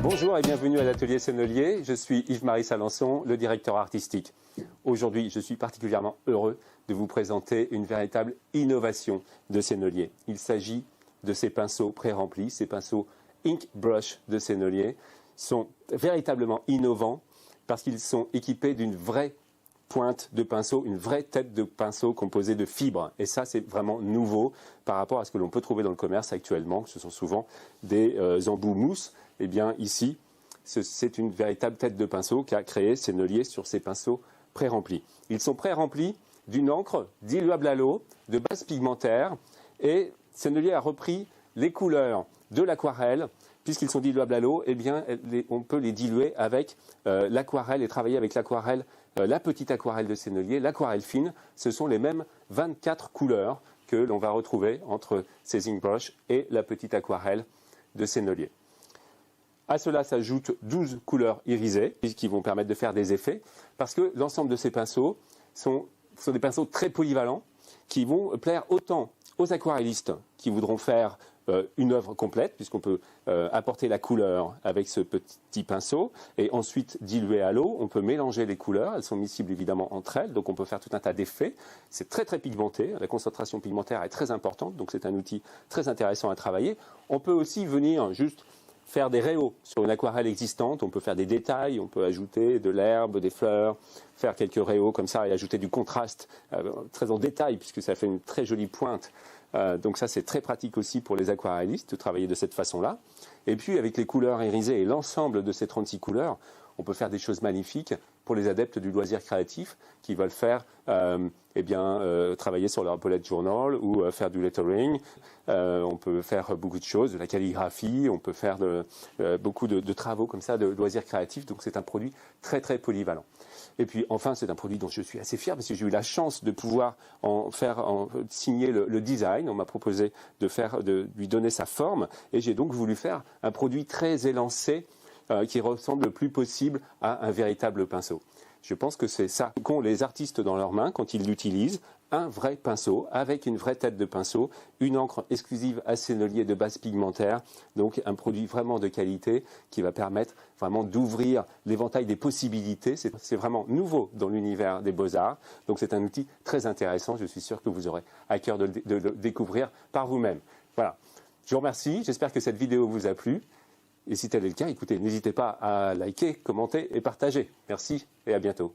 Bonjour et bienvenue à l'atelier Sennelier. Je suis Yves-Marie Salençon, le directeur artistique. Aujourd'hui, je suis particulièrement heureux de vous présenter une véritable innovation de Sennelier. Il s'agit de ces pinceaux pré-remplis, ces pinceaux Ink Brush de Sennelier sont véritablement innovants parce qu'ils sont équipés d'une vraie pointe de pinceau, une vraie tête de pinceau composée de fibres. Et ça, c'est vraiment nouveau par rapport à ce que l'on peut trouver dans le commerce actuellement. Ce sont souvent des embouts mousse. Eh bien, ici, c'est une véritable tête de pinceau qu'a créé Sennelier sur ces pinceaux pré-remplis. Ils sont pré-remplis d'une encre diluable à l'eau, de base pigmentaire. Et Sennelier a repris les couleurs de l'aquarelle. Puisqu'ils sont diluables à l'eau, eh bien, on peut les diluer avec l'aquarelle et travailler avec l'aquarelle, la petite aquarelle de Sennelier, l'aquarelle fine. Ce sont les mêmes 24 couleurs que l'on va retrouver entre ces Ink Brush et la petite aquarelle de Sennelier. À cela s'ajoutent 12 couleurs irisées qui vont permettre de faire des effets parce que l'ensemble de ces pinceaux sont des pinceaux très polyvalents qui vont plaire autant aux aquarellistes qui voudront faire une œuvre complète, puisqu'on peut apporter la couleur avec ce petit pinceau et ensuite diluer à l'eau. On peut mélanger les couleurs, elles sont miscibles évidemment entre elles, donc on peut faire tout un tas d'effets. C'est très très pigmenté, la concentration pigmentaire est très importante, donc c'est un outil très intéressant à travailler. On peut aussi venir juste faire des réaux sur une aquarelle existante, on peut faire des détails, on peut ajouter de l'herbe, des fleurs, faire quelques réaux comme ça et ajouter du contraste très en détail puisque ça fait une très jolie pointe. Donc ça c'est très pratique aussi pour les aquarellistes de travailler de cette façon-là. Et puis avec les couleurs irisées et l'ensemble de ces 36 couleurs, on peut faire des choses magnifiques pour les adeptes du loisir créatif qui veulent faire travailler sur leur bullet journal ou faire du lettering. On peut faire beaucoup de choses, de la calligraphie, on peut faire beaucoup de travaux comme ça de loisir créatif. Donc c'est un produit très très polyvalent. Et puis enfin, c'est un produit dont je suis assez fier parce que j'ai eu la chance de pouvoir signer le design. On m'a proposé de lui donner sa forme et j'ai donc voulu faire un produit très élancé qui ressemble le plus possible à un véritable pinceau. Je pense que c'est ça qu'ont les artistes dans leurs mains quand ils l'utilisent, un vrai pinceau avec une vraie tête de pinceau, une encre exclusive à Sennelier de base pigmentaire, donc un produit vraiment de qualité qui va permettre vraiment d'ouvrir l'éventail des possibilités. C'est vraiment nouveau dans l'univers des beaux-arts, donc c'est un outil très intéressant. Je suis sûr que vous aurez à cœur de le découvrir par vous-même. Voilà. Je vous remercie, j'espère que cette vidéo vous a plu. Et si tel est le cas, écoutez, n'hésitez pas à liker, commenter et partager. Merci et à bientôt.